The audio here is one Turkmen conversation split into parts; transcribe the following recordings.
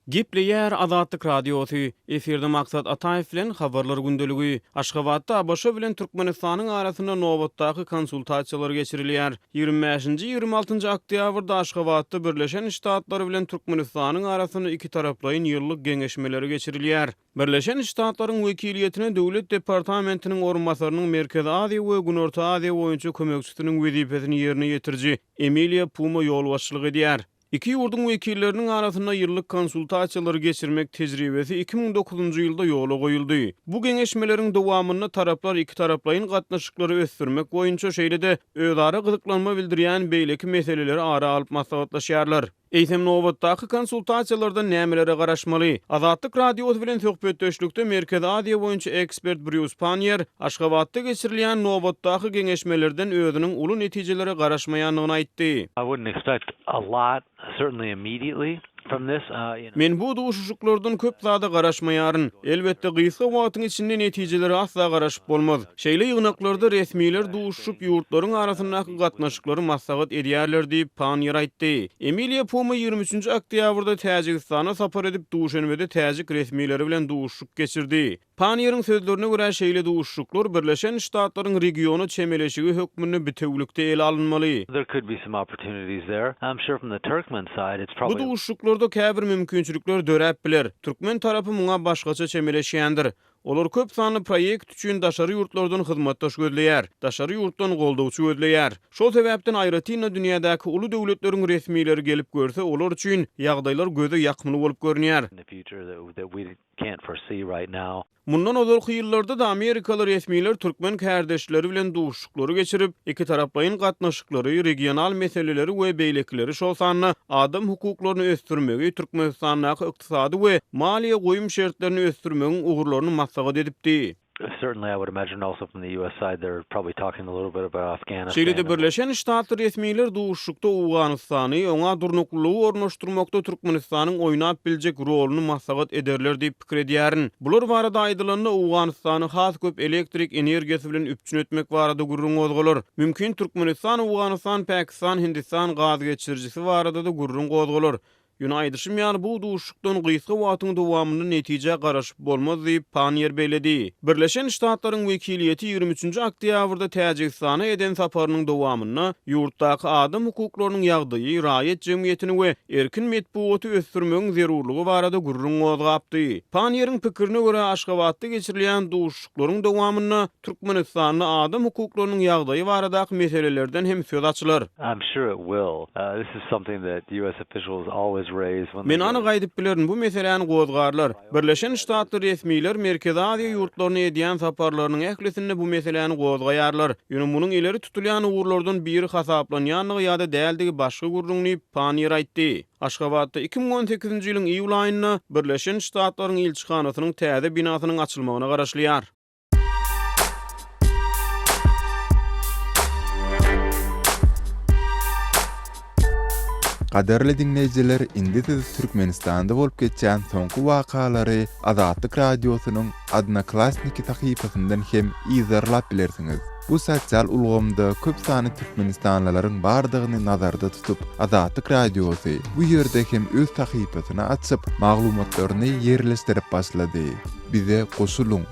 Gepleýär Azatlyk radiosu. Eferde maksat Ataýew bilen habarlar gündeligi. Aşgabatda Abaşa bilen Türkmenistanyň arasynda nowatdaky konsultasiýalar geçirilýär. 25-26 oktýabrda Aşgabatda Birleşen Ştatlar bilen Türkmenistanyň arasynda iki taraplaýyn ýyllyk geňeşmeleri geçirilýär. Birleşen Ştatlaryň wekiliýetine Döwlet Departamentiniň orunbasarynyň Merkezi Aziýa we Günorta Aziýa boýunça kömekçisiniň wezipesini ýerine ýetirji Emilia Puma ýol başçylyk edýär. İki ýurdun wekilleriniň arasynda ýyllyk konsultasiýalary geçirmek tejribesi 2009-njy ýylda ýola goýuldy. Bu geňeşmeleriň dowamyny taraplar iki taraplaýyn gatnaşyklary ösdürmek boýunça şeýle-de özara gyzyklanma bildirýän beýleki meseleleri ara alyp maslahatlaşýarlar. Eýsem nowatdaky konsultasiýalarda nämelere garaşmaly? Azatlyk radiosu bilen söhbetdeşlikde Merkezi Aziýa boýunça ekspert Bruce Panier Aşgabatda geçirilýän nowatdaky geňeşmelerden özüniň uly netijelere garaşmaýanlygyny aýtdy. I wouldn't expect a lot, certainly immediately. From this, Men bu duşuşuklardan köp zada garaşmaýaryn. Elbetde gysga wagtyň içinde netijeleri asla garaşyp bolmaz. Şeýle ýygnaklarda resmiler duşuşup ýurtlaryň arasyndaky gatnaşyklary maslahat edýärler diýip Panier aýtdy. Emilia Puma 23 oktýabrda Täjikistana sapar edip duşenmede täjik resmileri bilen duşuşuk geçirdi. Panier'in sözlerine göre şeýle duşuşuklar Birleşen Ştatlaryň regiony çemeleşigi hökmüni bitewlikde ele alınmaly. there could be some opportunities there. I'm sure from the Turkmen side, it's Bu probably duşuşuklarda käbir mümkinçilikler döräp biler. Türkmen tarapy muňa başgaça çemeleşýändir. Olar köp sanly proýekt üçin daşary ýurtlardan hyzmatdaş gözleýär. Daşary ýurtdan goldawçy gözleýär. Şol sebäpden aýratyna dünýädäki uly döwletleriň resmileri gelip görse olar üçin ýagdaýlar göze ýakmyly bolup görünýär. in the future that we can't foresee right now. Mundan ozalky ýyllarda da Amerikaly resmiler türkmen kärdeşleri bilen duşuşuklary geçirip, iki taraplaýyn gatnaşyklary, regional meseleleri we beýlekleri şol sanly adam hukuklaryny ösdürmegi, Türkmenistanyň ykdysady we maliýe goýum şertlerini ösdürmegiň ugurlaryny maksat edipdi. Certainly, I would imagine also from the U.S. side, they're probably talking a little bit about Afghanistan. Şeýle-de Birleşen Ştatlar resmiler duşuşukda Owganystany oňa durnuklygy ornaşdyrmakda Türkmenistanyň oýnap biljek roluny maslahat ederler diýip pikir edýärin. Bular barada aýdylanyna Owganystany has köp elektrik energiýasy bilen üpçün etmek barada gurrun gozgolar. Mümkin Türkmenistan, Owganystan, Pakistan, Hindistan gaz geçirjisi barada da gurrun gozgolar. Ýunaýdyşym ýaly bu duşukdan gysga wagtyň dowamyny netije garaşyp bolmaz diýip Panier beýledi. Birleşen Ştatlaryň wekiliýeti 23 oktýabrda Täjikistana eden saparynyň dowamyny ýurtdaky adam hukuklarynyň ýagdaýy, raýat jemgyýetini we erkin medpuaty ösdürmegiň zerurlygy barada gurrun gozgapdy. Panier'iň pikirine görä Aşgabatda geçirilýän duşuklaryň dowamyny Türkmenistanyň adam hukuklarynyň ýagdaýy baradaky meselelerden hem söz açylar. I'm sure it will. This is something that U.S. officials always raise when Men they anyk aýdyp bilerin bu meseleni gozgarlar. Birleşen Ştatlar resmiler Merkezi Aziýa ýurtlaryna edýän saparlarynyň ählisinde bu meseleni gozgaýarlar. Ýöne munyň ileri tutulýan ugurlardan biri hasaplanýanlygy ýa-da däldigi başga gurrunly Panier aýtdy. Aşgabatda 2018-nji ýylyň iýul aýynda Birleşen Ştatlaryň elçixanasynyň täze binasynyň açylmagyna garaşlýar. Qaderli dinleyijiler, indi siz Türkmenistanda bolup geçen soňky wakalary Azatlyk radiosynyň Adnaklasniki sahypasyndan hem izarlap bilersiňiz. Bu sosial ulgamda köp sany Türkmenistanlylaryň bardygyny nazarda tutup, Azatlyk radiosy bu ýerde hem öz sahypasyny açyp, maglumatlaryny ýerleşdirip başlady. Bize goşuluň.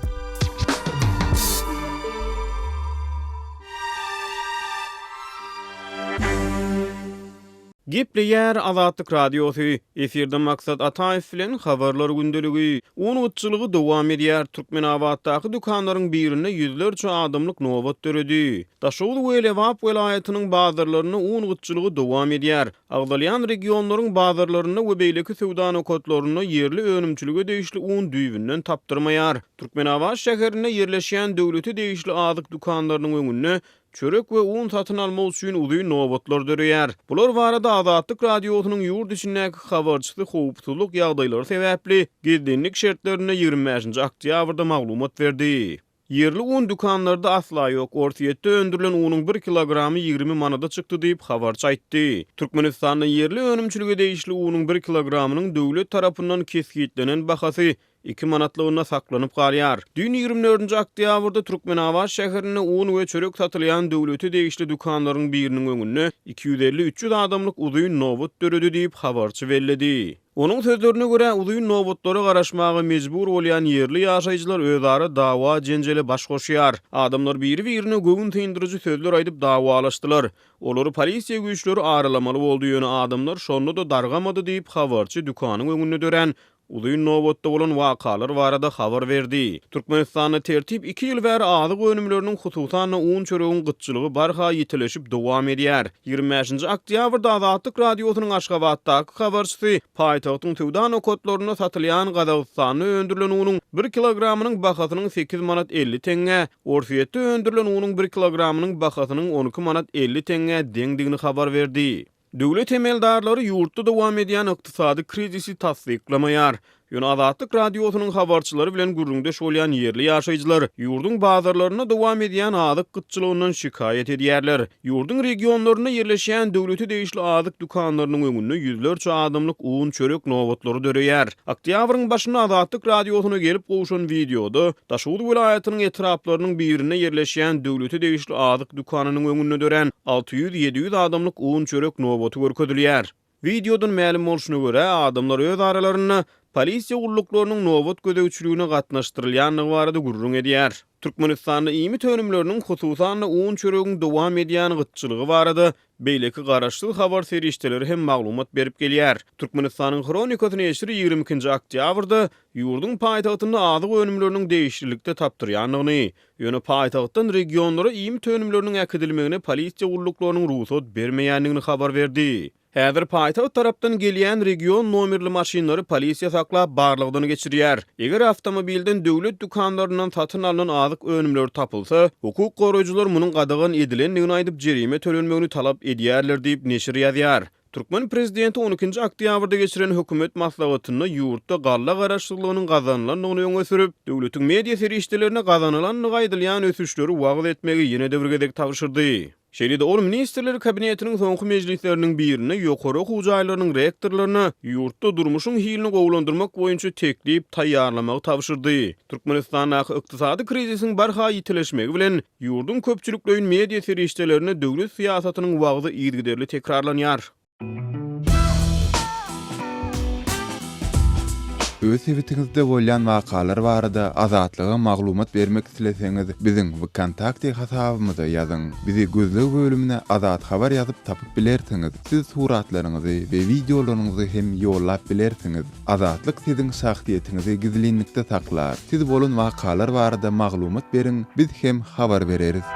Gepleýär Azatlyk radiosu. Eferde maksat Ataýew bilen habarlar gündeligi. 10 ýyllygy dowam edýär. Türkmenabatdaky dükanlaryň birinde ýüzlerçe adamlyk nowat döredi. Daşoğlu we Lewap welaýatynyň bazarlaryna 10 ýyllygy dowam edýär. Agdalýan regionlaryň bazarlaryna we beýleki sowda nokatlaryna ýerli önümçiligi değişli 10 düýbinden tapdyrmaýar. Türkmenabat şäherine ýerleşýän döwleti değişli azyk dükanlarynyň öňünde çörek we un satyn almak üçin uzy nowatlar dörýär. Bular barada Azatlyk radiosynyň ýurt içindäki habarçysy howpsuzlyk ýagdaýlary sebäpli gizlenlik şertlerine 25 oktýabrda maglumat berdi. Yerli un dükanlarda asla yok. Ortiýetde öndürilen unyň 1 kilogramy 20 manada çykdy diýip habarçy aýtdy. Türkmenistanyň yerli önümçiligi değişli unyň 1 kilogramynyň döwlet tarapyndan keskitlenen bahasy 2 manatlygyna saklanyp galýar. Dün 24-nji oktýabrda Türkmenabad şäherine un we çörek satylýan döwleti degişli dukanlaryň biriniň öňünde 250-300 adamlyk uzyň nowbat döredi diýip habarçy belledi. Onun sözlerine göre uzyň nowbatlara garaşmagy mejbur bolýan yerli ýaşaýjylar özleri dawa jenjeli baş goşýar. Adamlar biri-birine göwün tyndyrjy sözler aýdyp dawalaşdylar. Olary polisiýa güýçleri aralamaly boldy ýöne adamlar şonda da dargamady diýip habarçy dukanyň öňünde dören uzyň nowbatda bolan wakalar barada habar berdi. Türkmenistanyň tertip 2 ýyl bäri azyk önümleriniň hususan un çöregiň gytçylygy barha ýitileşip dowam edýär. 25-nji oktýabrda Azatlyk radiosynyň Aşgabatdaky habarçysy paýtagtyň Tewdan okotlaryna satylýan Gazagystany öndürilen unyň 1 kilogramynyň bahasynyň 8 manat 50 teňe, Orfiýetde öndürilen unyň 1 kilogramynyň bahasynyň 12 manat 50 teňe deňdigini habar berdi. Döwlet emeldarlary ýurtda dowam edýän ykdysady krizisi tasdiklemeýär. Ýöne Azatlyk radiosynyň habarçylary bilen gürrüňdeş bolýan yerli ýaşaýjylar ýurdun bazarlaryna dowam edýän azyk gytçylygyndan şikayet edýärler. Ýurdun regionlaryna yerleşýän döwleti degişli azyk dukanlarynyň öňünde ýüzlerçe adamlyk un çörek nowbatlary döreýär. Oktýabryň başynda Azatlyk radiosyna gelip gowşan videoda Daşuly vilayatynyň etraplarynyň birine yerleşýän döwleti degişli azyk dukanynyň öňünde dören 600-700 adamlyk un çörek nowbaty görkezilýär. Videodan ma'lum bolşuna görä adamlar öz aralaryna polisiýa gulluklarının nowbat gödäwçiligine gatnaşdyrylýanlygy barada gurrun edýär. Türkmenistanyň ýymy tönümleriniň hususan un çöregiň dowam edýän gytçylygy barada beýleki garaşsyz habar serişdeleri hem maglumat berip gelýär. Türkmenistanyň Kronikasy neşri 22-nji oktýabrda ýurdun paýtagtyny azyk önümleriniň değişiklikde tapdyrýanlygyny, ýöne paýtagtdan regionlara ýymy tönümleriniň äkidilmegine polisiýa gulluklarının ruhsat bermeýänligini habar berdi. Häzir paýtagat tarapdan gelýän region nomerli maşinlary polisiýa saklap barlygyny geçirýär. Eger awtomobilden döwlet dukanlaryndan satyn alynan azyk önümler tapylsa, hukuk goraýjylar munyň gadagan edilendigini aýdyp jerime tölenmegini talap edýärler diýip neşir ýazýar. Türkmen prezidenti 12-nji oktýabrda geçiren hökümet maslahatyny ýurtda galla garaşsyzlygynyň gazanylanyny öňe sürüp, döwletiň media serişdelerine gazanylan gaýdylýan ösüşleri wagt etmegi ýene de bir gezek tabşyrdy. Şeýle-de ol ministrleri kabinetiniň soňky mejlisleriniň birine ýokary okuw jaýlarynyň rektorlaryna ýurtda durmuşyň hilini gowlandyrmak boýunça teklip taýýarlamagy tabşyrdy. Türkmenistanyň ykdysady krizisiň barha ýitileşmegi bilen ýurdun köpçülikleýin media serişdelerine döwlet siýasatynyň wagty ýergiderli tekrarlanýar. Öz evitingizde bolýan wakalar barada azatlyga maglumat bermek isleseňiz, biziň kontakty hasabymyza ýazyň. Bizi gözlegi bölümine azat habar ýazyp tapyp bilersiňiz. Siz suratlaryňyzy we videolaryňyzy hem ýollap bilersiňiz. Azatlyk siziň şahsiýetinizi gizlinlikde saklar. Siz bolan wakalar barada maglumat beriň, biz hem habar bereriz.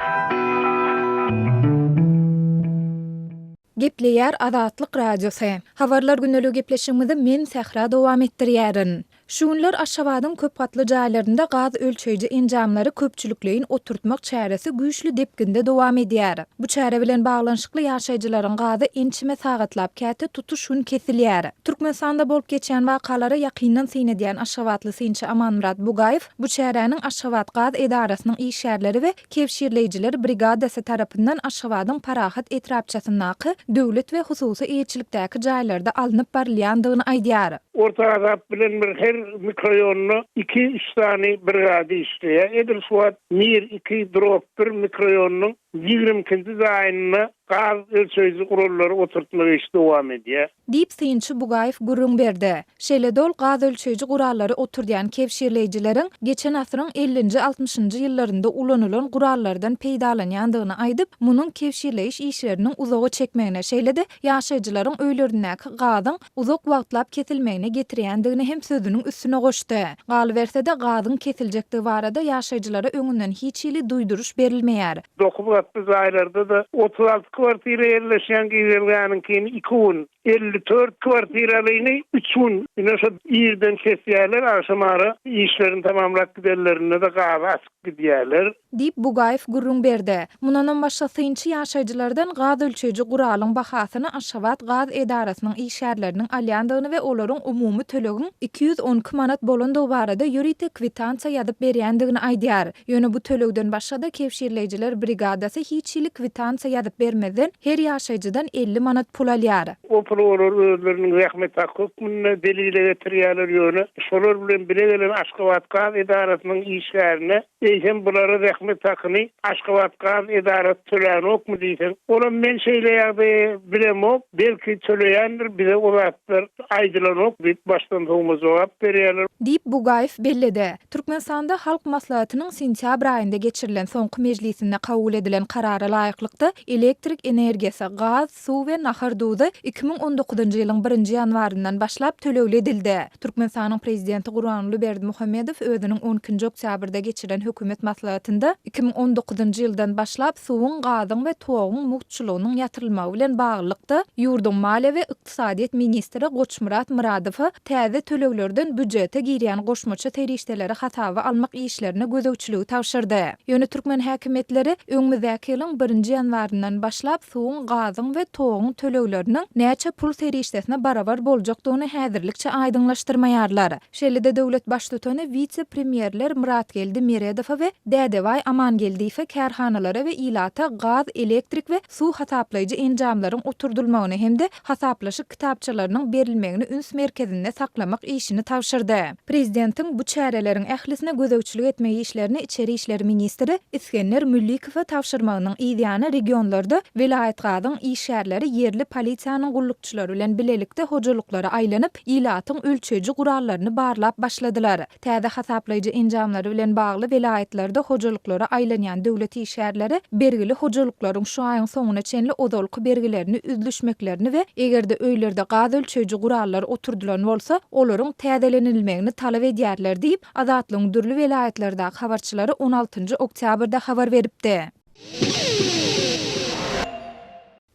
Gepleýär Azatlyk radiosy. Habarlar günlük gepleşigimizi men Sähra dowam etdirýärin. Şu günler Aşgabatyň köp gatly jaýlarynda gaz ölçeýji enjamlary köpçülikleýin oturtmak çäresi güýçli depkinde dowam edýär. Bu çäre bilen baglanyşykly ýaşaýjylaryň gazy ençime sagatlap käte tutuşun kesilýär. Türkmenistanda bolup geçen wakalara ýakyndan synedýän Aşgabatly synçy Amanmurat Bugaýew bu çäreniň Aşgabat gaz edarasynyň işgärleri we kevşirleýjiler brigadasy tarapyndan Aşgabatyň Parahat etrapçasyndaky döwlet we hususy ýetçilikdäki jaýlarda alınıp barilýandygyny aýdýar. Orta Azap bilen bir her mikroyonunu 2-3 tane brigada işleýär. Edirsuat Mir 2 drop 1 mikroyonunun 20-nji zaýynyna gaz ölçeýji gurallary oturtmagy işi dowam edýär. Diýip synçy Bugaýew gurrun berdi. Şeýle dol gaz ölçeýji gurallary oturýan kevşirleýjileriň geçen asyryň 50-nji 60-njy ýyllarynda ulanylan gurallardan peýdalanýandygyny aýdyp, munyň kevşirleýiş işleriniň uzaga çekmegine, şeýle-de ýaşaýjylaryň öýlerindäki gazyň uzak wagtlap kesilmegine getirýändigini hem sözüniň üstüne goşdy. Galyberse de gazyň kesiljekdigi barada ýaşaýjylara öňünden hiç ýyly duýduruş berilmeýär. Dokuwatly jaýlarda da 36 kwartira ýerleşýän gizelgäniň kini 2 gün, 54 kwartiralyny 3 gün. Ine şu ýerden kesýärler, aşamary işlerini tamamlap giderlerine de gaz asyp gidýärler. Diýip Bugaýew gurrun berdi. Mundan başga synçy ýaşaýjylardan gaz ölçeýji guralyň bahasyny Aşgabat gaz edarasynyň işgärleriniň alýandygyny we olaryň umumy tölegin 212 manat bolandygy barada ýuridik kwitansiýa ýazyp berýändigini aýdýar. Ýöne bu tölegden başga da kevşirleýjiler brigadasy hiç ýyly kwitansiýa ýazyp bermeden her ýaşaýjydan 50 manat pul alýar. O olur özlerinin rahmet hukmuna delile getirýärler ýöne. Şolar bilen bile gelen Aşgabat Gaz Edarasynyň işlerine eýsem bulara rahmet hakyny Aşgabat Gaz Edarasy tölänik mi diýsen. Olam men şeýleýärdi bilemok, belki töleýändir, bize olatlar aýdylanok diýip başdan soňa jogap berýärler. Diýip Bugaýew bellidi. Türkmenistanda halk maslahatynyň sentýabr aýynda geçirilen soňky mejlisinde kabul edilen karara laýyklykda elektrik energiýasi, gaz, suw we nahar duzy 2019-njy ýylyň 1-nji ýanwaryndan başlap tölegli edildi. Türkmenistanyň prezidenti Gurbanuly Berdimuhammedow özüniň 12-nji oktýabrda geçirilen hökümet maslahatynda 2019-njy ýyldan başlap suwun, gazyň we togyň muhitçylygynyň ýatyrylmagy bilen baglykda ýurdun maliýe we ykdysadyýet ministri Goçmurat Muradow täze töleglerden büdjete girýän goşmaça terişdelere hatawy almak işlerine gözegçiligi tawşyrdy. Ýöne türkmen häkimetleri öňümüzdäki ýylyň 1-nji ýanwaryndan başlap suwun, gazyň we togyň tölegleriniň näçe pul terişdesine barabar boljakdygyny häzirlikçe aýdyňlaşdyrmaýarlar. Şeýle-de döwlet başlygyny vice-premierler Muratgeldi Meredow we Dädeway Amangeldiýew kärhanalara we ilata gaz, elektrik we suw hasaplaýjy enjamlaryň oturdulmagyny hemde hasaplaşyk kitapçalarynyň berilmegini üns merkezinde saklamak işini tawşyrdy. Prezidentiň bu çäreleriň ählisine gözegçilik etmegi işlerini İçeri işler ministri İskender Müllikow tawşyrmagynyň ýa-da regionlarda vilayet gazyň işgärleri yerli polisiýanyň gullukçylary bilen bilelikde hojalyklara aýlanyp ilatyň ölçeji gurallaryny barlap başladylar. Täze hasaplayjy enjamlary bilen bagly vilayetlerde hojalyklara aýlanýan döwlet işgärleri bergili hojalyklaryň şu aýyň soňuna çenli odalyk bergilerini üzlüşmeklerini we egerde öýlerde gaz ölçeji gurallar oturdulan bolsa olaryň täzelenilmegini talap edýärler diýip Azatlygyň dürli vilayetlerdäki habarçylary 16-njy oktýabrda habar beripdi.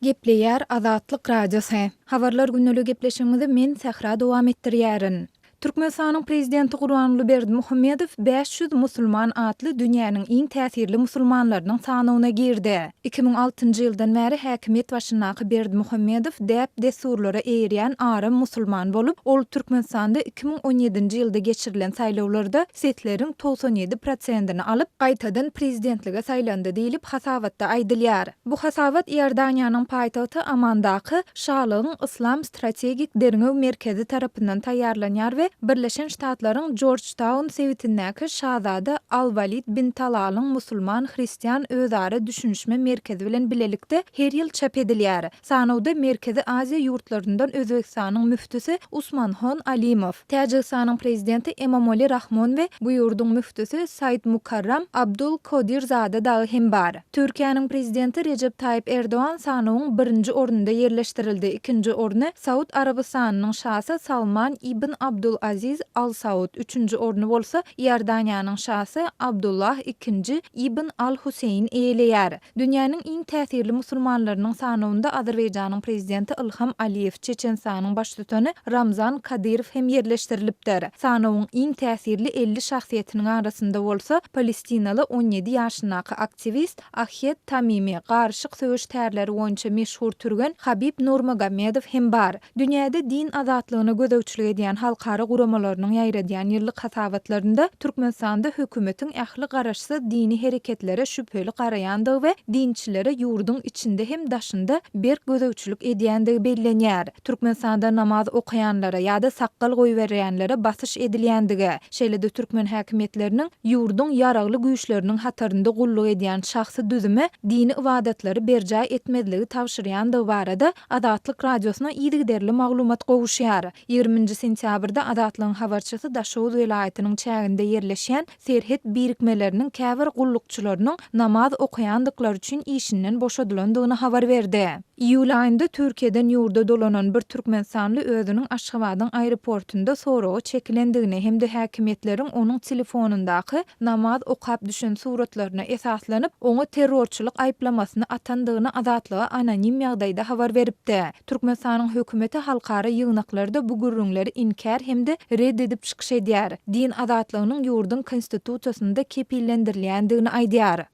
Gepleýär Azatlyk radiosy. Habarlar günnälik gepleşigimizi men Sahra dowam etdirýärin. Türkmenistanyň prezidenti Gurbanuly Berdimuhammedow 500 musulman atly dünýäniň iň täsirli musulmanlarynyň sanawyna girdi. 2006-njy ýyldan bäri häkimet başyndaky Berdimuhammedow däp desurlara eýirýän arym musulman bolup, ol Türkmenistanda 2017-nji ýylda geçirilen saýlawlarda setleriň 97%-ni alyp, gaýtadan prezidentlige saýlandy diýilip hasawatda aýdylýar. Bu hasawat Ýerdaniýanyň paýtagty Ammandaky Şalygyň Islam strategik derňew merkezi tarapyndan taýýarlanýar we Birleşen Ştatlaryň Georgetown sewitindäki Şahzada Al-Walid bin Talal'yň musulman hristiýan özara düşünşme merkezi bilen bilelikde her ýyl çap edilýär. Sanawda Merkezi Aziýa ýurtlaryndan Özbekistanyň müftüsi Usmanhon Alimow, Täjikistanyň prezidenti Emomali Rahmon we bu ýurdun müftüsi Said Mukarram Abdul Kodir Zada da hem bar. Türkiýanyň prezidenti Recep Tayyip Erdoğan sanawyň 1-nji ornunda ýerleşdirildi. 2-nji orny Saud Arabistanynyň şahsy Salman ibn Abdul Aziz Al Saud, 3-nji orny bolsa Ýerdaniýanyň şahsy Abdullah II ibn Al Huseyn eýleýär. Dünýäniň iň täsirli musulmanlarynyň sanawynda Azerbaýjanyň prezidenti Ilham Aliýew, Çeçenistanyň başlygyny Ramzan Kadyrow hem ýerleşdirilipdir. Sanawyň iň täsirli 50 şahsiýetiniň arasynda bolsa Palestinaly 17 ýaşyndaky aktivist Ahmed Tamimi, garşyk söwüş tärleri boýunça meşhur türgen Habib Nurmagomedov hem bar. Dünýäde din azatlygyna gözegçilik edýän halkara guramalarynyň ýaýradýan ýyllyk hasawatlarynda Türkmenistanda hökümetiň ähli garaşsy dini hereketlere şüpheli garaýandygy we dinçilere ýurdun içinde hem daşynda bir gözegçilik edýändigi bellenýär. Türkmenistanda namaz okuyanlara ýa-da saqqal goýberýänlere basyş edilýändigi, şeýle-de türkmen häkimetleriniň ýurdun ýaragly güýçleriniň hatarynda gulluk edýän şahsy düzüme dini ibadetlary berjä etmediligi tawşyrýandygy barada Azatlyk radiosyna ýygyderli maglumat gowuşýar. 20-nji sentýabrda Azatlygyň habarçysy Daşowuz vilayatynyň çäginde ýerleşýän Serhet birikmeleriniň käbir gullukçylarynyň namaz okuyandyklary üçin işinden boşadylandygyny habar berdi. Iyul aýynda Türkiýeden ýurda dolanan bir türkmensanly özüniň Aşgabatyň aeroportunda soragy çekilendigini hemde häkimetleriň onuň telefonundaky namaz okap düşen suratlaryna esaslanyp oňa terrorçylyk aýplamasyny atandygyny Azatlyga anonim ýagdaýda habar beripdi. Türkmenistanyň hökümeti halkara ýygnaklarda bu gürrüňleri inkar hemde reddedip çykyş edýär. Din azatlygynyň ýurdun konstitusiýasynda kepillendirilýändigini aýdýar.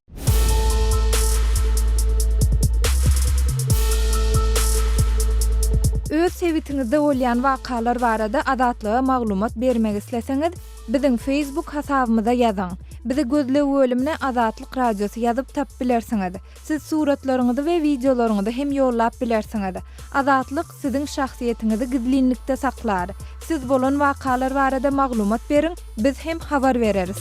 Öz sevitiňizde bolýan wakalar barada Azatlyga maglumat bermek isleseňiz, biziň Facebook hasabymyza ýazyň. Bize gözle ölümne Azatlyk radiosu yazıp tap bilersiňiz. Siz suratlaryňyzy we videolaryňyzy hem ýollap bilersiňiz. Azatlyk siziň şahsiýetiniňizi gizlinlikde saklar. Siz bolan wakalar barada maglumat beriň, biz hem habar bereriz.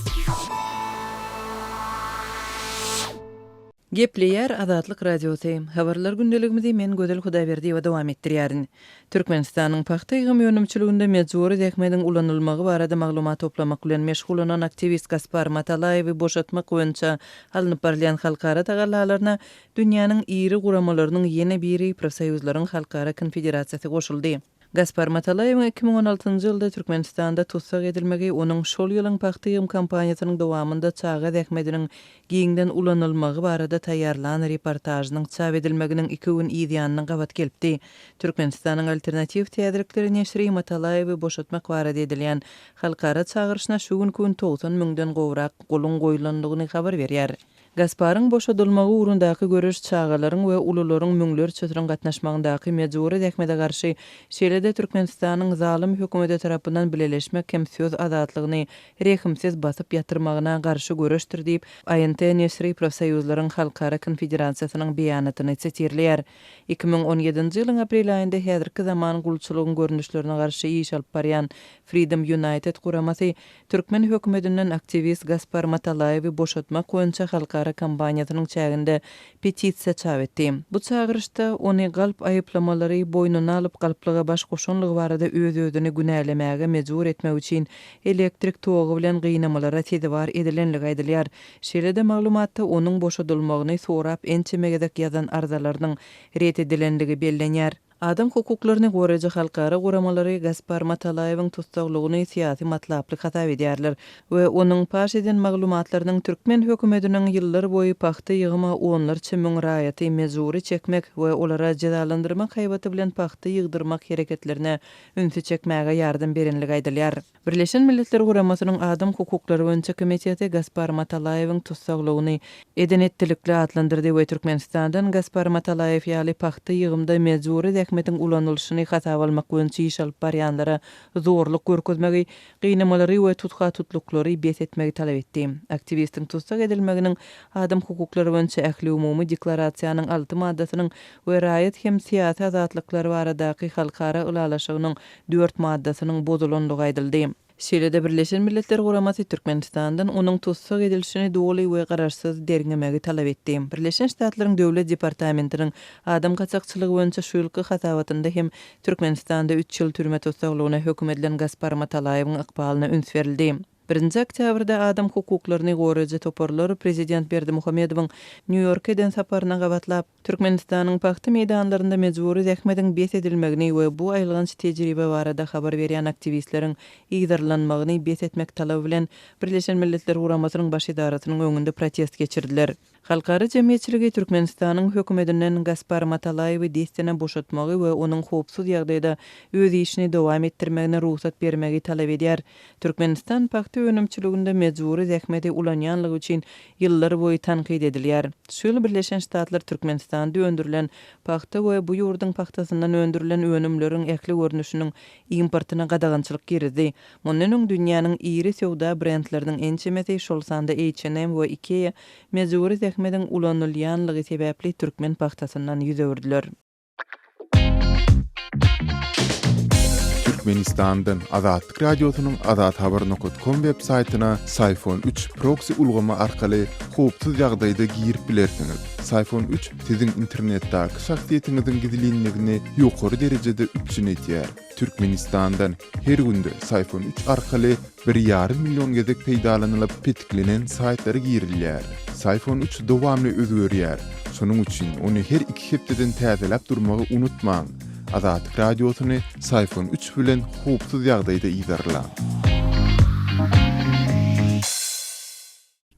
Gepleýär Azatlyk radiosu. Habarlar gündeligimizi men Gödel Hudaýberdi we dowam etdirýärin. Türkmenistanyň paxta ýygym ýönümçiliginde mejburi däkmediň ulanylmagy barada maglumat toplamak bilen meşgul olan aktivist Gaspar Matalayewy boşatmak boýunça alınıp barýan halkara tagallalaryna dünýäniň iri guramalarynyň ýene biri profsoýuzlaryň halkara konfederasiýasy goşuldy. Gaspar Matalayew 2016-njy ýylda Türkmenistanda tutsak edilmegi onuň şol ýylyň paxta ýygym kampaniýasynyň dowamında çaga däkmediň giňden ulanylmagy barada taýýarlanan reportajynyň çap edilmeginiň 2 gün ýygyanyny gabat gelipdi. Türkmenistanyň alternativ teatrikleri neşri Matalayewy boşatmak barada edilýän halkara çağırışyna şu gün 90 000-den gowrak golun goýulandygyny habar berýär. Gasparyň boşadylmagy urundaky görüş çağalaryň we ulularyň müňler çötürün gatnaşmagyndaky mejburi däkmede garşy şeýlede Türkmenistanyň zalim hökümeti tarapyndan bileleşmek hem söz azatlygyny rehimsiz basyp ýatyrmagyna garşy görüşdir diýip ANT Nesri Profsoýuzlaryň Halkara Konfederasiýasynyň beýanatyny çetirler. 2017-nji ýylyň aprel aýynda häzirki zaman gulçylygyň görnüşlerine garşy iş alyp barýan Freedom United guramasy Türkmen hökümetinden aktivist Gaspar Matalayewy boşatmak boýunça halkara kampaniýasynyň çäginde petisiýa çap etdi. Bu çağırışda ony galp aýyplamalary boýnuna alyp galplyga baş goşanlygy barada öz-özüni günälemäge mejbur etmek üçin elektrik togy bilen gynamalara tedbir edilenligi aýdylýar. Şeýlede maglumatda onuň boşadylmagyny sorap ençemegedek ýazan arzalarynyň ret edilenligi bellenýär. Adam hukuklaryny goraýjy halkara guramalary Gaspar Matalayewyň tutsaklygyny syýasy matlaply hatap edýärler we onuň paş eden maglumatlarynyň Türkmen hökümetiniň ýyllar boýy paxta ýygyma onlarça müň raýaty mejburi çekmek we olara jazalandyrmak haýbaty bilen paxta ýygdyrmak hereketlerine ünsü çekmäge ýardam berenligi aýdylýar. Birleşen Milletler Guramasynyň Adam hukuklary boýunça komiteti Gaspar Matalayewyň tutsaklygyny edenetdilikli adlandyrdy we Türkmenistandan Gaspar Matalayew ýaly paxta ýygymda mejburi däkmediň ulanylşyny hatap almak boýunça iş alyp barýanlara zorluk görkezmegi, gynamaları we tutuklary bet etmegi talap etdi. Aktivistiň tutsak edilmeginiň adam hukuklary boýunça ähli umumy deklarasiýanyň 6 maddasynyň we raýat hem syýasy azatlykları baradaky halkara ulalaşygynyň 4 maddasynyň bozulandygy aýdyldy. Şeýlede Birleşen Milletler Guramasy Türkmenistandan onuň tutsak edilişini doly we gararsyz derňemegi talap etdi. Birleşen Ştatlaryň Döwlet Departamentiniň adam gaçakçylygy boýunça şu ýylky hatabatynda hem Türkmenistanda 3 ýyl türme tutsaklygyna höküm edilen Gaspar Matalayewyň ykbalyna üns berildi. 1-nji oktýabrda adam hukuklaryny goraýjy toparlar prezident Berdimuhamedowyň New York eden saparyna gabatlap Türkmenistanyň paxta meýdanlarynda mejburi däkmediň bet edilmegini we bu aýlygynç tejribe barada habar berýän aktivistleriň ýygdyrlanmagyny bet etmek talaby bilen Birleşen Milletler Guramasynyň baş idarasynyň öňünde protest geçirdiler. Halkara jemgyýetçiligi Türkmenistanyň hökümetinden Gaspar Matalayewy destine boşatmagy we onuň howpsuz ýagdaýda öz işini dowam etdirmegine ruhsat bermegi talap edýär. Türkmenistan paxta önümçiliginde mejburi däkmedi ulanýanlygy üçin ýyllar boýy tanqid edilýär. Şol Birleşen Ştatlar Türkmenistanda öndürilen paxta we bu ýurduň paxtasyndan öndürilen önümleriň ähli görnüşiniň importyna gadagançylyk girdi. Mundan öň dünýäniň iri sowda brendleriniň ençemeti şol sanda H&M we IKEA mejburi däkmediň ulanylýanlygy sebäpli türkmen paxtasyndan ýüz öwürdiler. Türkmenistandan Azatlyk radiosynyň azathabar.com web saýtyna Sayfon 3 proxy ulgama arkaly howpsuz ýagdaýda girip bilersiňiz. Sayfon 3 siziň internetdäki şahsiýetiniziň gizlinligini ýokary derejede üçin etýär. Türkmenistandan her günde Sayfon 3 arkaly 1,5 milyon gezek peýdalanylyp petiklenen saýtlary girilýär. Sayfon 3 dowamly özgörýär. Şonuň üçin ony her 2 hepdeden täzelep durmagy unutmaň. Azatlyk radiosyny Sayfon 3 bilen howpsuz ýagdaýda ýygyrlan.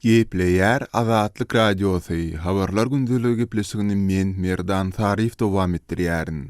Gepleýär Azatlyk radiosu. Habarlar gündeligi gepleşigini men Merdan Tarif dowam etdirýärin.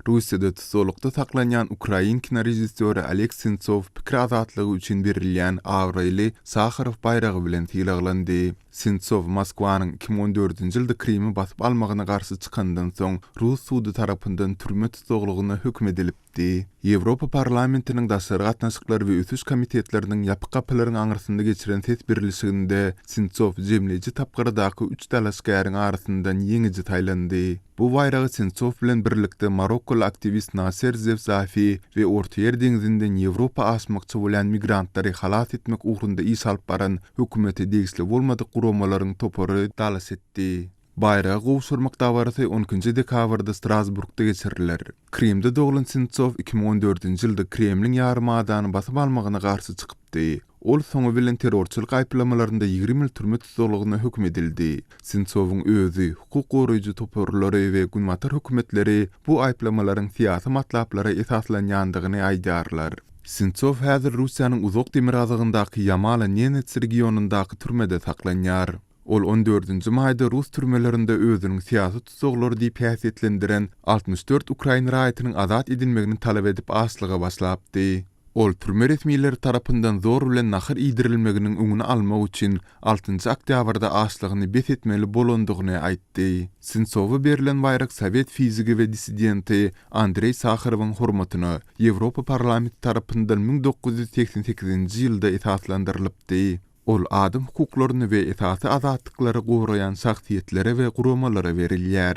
Russiýada tutulykda saklanýan Ukrain kinorejissöri Oleg Sentsov pikir azatlygy üçin berilýän Awrayly Sakharov bayragy bilen tiýlaglandy. Sentsov Moskwanyň 2014-nji ýylda Krimi basyp almagyna garşy çykandan soň Rus sudy tarapyndan türme tutuklygyna hökm edilipdi. belläpdi. Ýewropa parlamentiniň daşary gatnaşyklar we ötüş komitetleriniň ýapyk gapylaryň aňyrtynda geçiren tesbirliliginde Sintsov jemleji tapgyrdaky 3 dalaşgäriň arasyndan ýeňiji taýlandy. Bu bayragy Sintsov bilen birlikde Marokkolu aktivist Nasser Zevzafi we Orta Ýer deňizinden Ýewropa aşmakçy bolan migrantlary halat etmek ugrunda iş alyp baran hökümeti degisli bolmadyk guramalaryň topary dalas etdi. Bayrağı gowşurmak dabarysy 10-njy dekabrda Strasburgda geçiriler. Krimde doglan Sintsov 2014-nji ýylda Kremliň ýarymadaany basyp almagyna garşy çykypdy. Ol soňu bilen terrorçylyk aýplamalарynda 20 ýyl türme tutulgyna hükm edildi. Sintsowyň özü, hukuk goraýjy toparlary we günmatar hökümetleri bu aýplamalaryň syýasy matlaplara esaslanýandygyny aýdarlar. Sintsov häzir Russiýanyň uzak demir azygyndaky Yamala-Nenets regionundaky türmede saklanýar. Ol 14-nji maýda Rus türmelerinde özüniň syýasy tutsaglary diýip häsiýetlendiren 64 Ukraina raýatynyň azat edilmegini talap edip aslyga başlapdy. Ol türme resmiýetleri tarapyndan zor bilen nahar iýdirilmeginiň öňüni almak üçin 6-njy oktýabrda aslygyny besetmeli bolandygyny aýtdy. Sintsowa berilen bayrak Sowet fizigi we dissidenti Andrey Sakharowyň hormatyna Ýewropa parlamenti tarapyndan 1988-nji ýylda esaslandyrylypdy. Ol adam hukuklaryny we esasy azatlyklary goraýan şahsiýetlere we guramalara berilýär.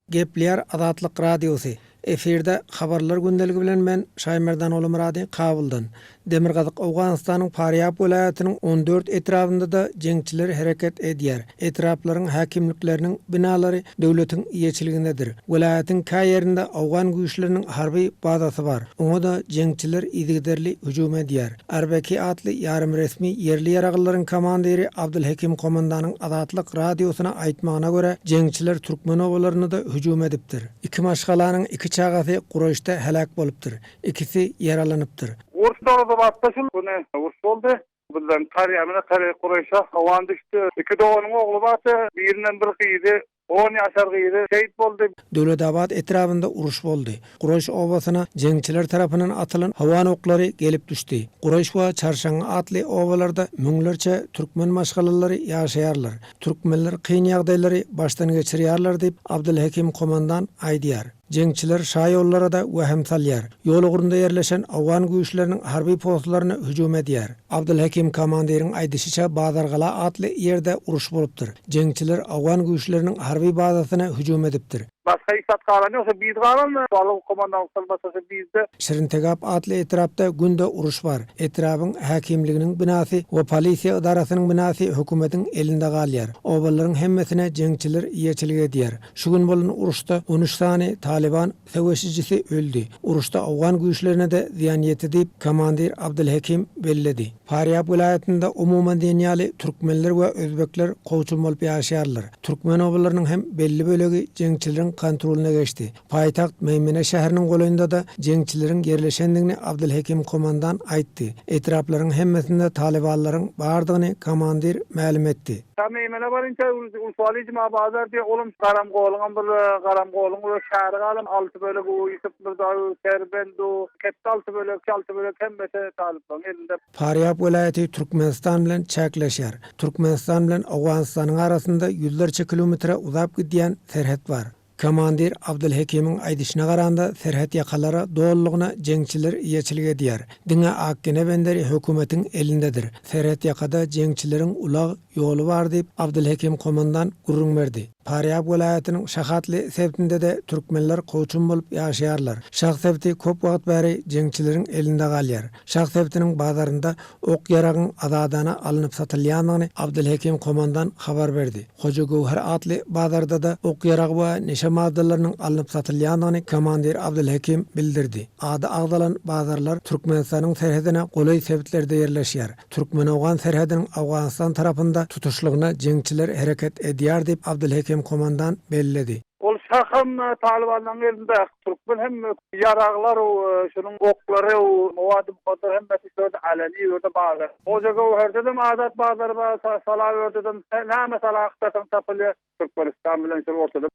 Gepler Azatlyk Radiosu. Efirde habarlar gündeligi bilen men Şaýmerdan Olumrady Kabuldan. Demirgazyk Awganystanyň Faryab welaýatynyň 14 etrafynda da jeňçiler hereket edýär. Etraplaryň häkimlikleriniň binalary döwletiň ýeçiligindedir. Welaýatyň käýerinde Awgan güýçleriniň harby bazasy bar. Oňa da jeňçiler izigiderli hüjum edýär. Arbeki atly ýarym resmi yerli ýaraglaryň komandiri Abdulhakim komandanyň Azatlyk radiosuna aýtmagyna görä, jeňçiler türkmenowlaryny da hüjum edipdir. Iki maşgalanyň iki çagasy Guraýşda helak bolupdyr. İkisi ýaralanypdyr. Uruslarda batlaşın, bunu urus oldu. Bundan Kariyamına Guraýşa hawan düştü. İki doğanın oğlu batı, birinden bir kıydı. 10 ýaşar gyýdy, şehit boldy. Döwletabad etrafynda uruş boldy. Guraýş obasyna jeňçiler tarapyndan atylan hawan oklary gelip düşdi. Guraýş we Çarşan atly obalarda müňlerçe türkmen maşgalalary ýaşaýarlar. Türkmenler kyn ýagdaýlary başdan geçirýärler diýip Abdulhakim komandan aýdýar. Jeňçiler şaýollara da wähem salýar. Ýol ugurunda ýerleşen Awgan güýçleriniň harby postlaryna hüjum edýär. Abdulhakim komandiriň aýdyşyça Bazargala atly ýerde uruş bolupdyr. Jeňçiler Awgan güýçleriniň harby bazasyna hüjum edipdir. Başka iksat qalan ýoksa biz qalan mı? Balyk komandan salmasy bizde. Şirintegap atly etrapda günde uruş bar. Etrabyň häkimliginiň binasy we polisiýa idarasynyň binasy hökümetiň elinde galýar. Obalaryň hemmesine jeňçiler ýeçilik edýär. Şu gün bolan uruşda 13 sany Taliban söwüşçisi öldü. Uruşda Awgan güýçlerine de ziýan ýetdi diýip komandir Abdulhakim belledi. Faryab welaýatynda umumyň dünýäli türkmenler we özbekler gowçun bolup ýaşaýarlar. Türkmen obalarynyň hem belli bölegi jeňçileriň kontrolüne geçti. Paytaxt Meymene şäheriniň golanynda da jeňçilerin yerleşendigini Abdulhakim komandan aýtdy. Etraplaryň hemmesinde Talibanlaryň bardygyny komandir ma'lum etdi. Meymene barınca ulsualy icma bazar diýe olum garam golyň we şäher galan 6 bölegi ýysyp bir serbendu ketdi 6 bölegi hemmese Taliban elinde. Faryab welaýaty Türkmenistan bilen çäkleşýär. Türkmenistan bilen Awganystanyň arasynda ýüzlerçe kilometre uzap gidýän serhet bar. Komandir Abdulhakimiň aýdyşyna garanda serhet ýakalary dollygyna jeňçiler ýeçilik edýär. Diňe akkene benderi hökümetiň elindedir. Serhet ýakada jeňçileriň ulag ýoly bar diýip Abdulhakim komandan gurrun berdi. Faryab welaýatynyň şahatly sebtinde de türkmenler gowçun bolup ýaşaýarlar. Şah sebti köp wagt bäri jeňçileriň elinde galýar. Şah sebtiniň bazarynda ok ýaragyň azadana alınıp satylýanyny Abdulhakim komandan habar berdi. Hoja Gowhar atly bazarda da ok ýaragy we neşe maddalarynyň alınıp satylýanyny komandir Abdulhakim bildirdi. Ady agdalan bazarlar Türkmenistanyň serhedine golay sebtlerde ýerleşýär. Türkmen-Awgan serhediniň Awganystan tarapynda tutuşlygyna jeňçiler hereket edýär diýip Abdulhakim komandan belledi. Ol şaham Talibanlaryň elinde Türkmen hem ýaraglar şunun oklary mowady kadar hemmesi şöyle alani ýerde bazar. Hoja Gowharda da adat bazar salaa ýerden näme salahtatyň tapylýar Türkmenistan bilen şol ortada.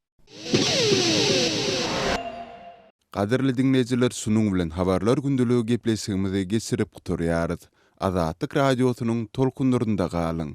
Qadirli dinleyijiler, şunuň bilen habarlar gündeligi gepleşigimizi geçirip guturýarys. Azatlyk radiosynyň tolkunlarynda galyň.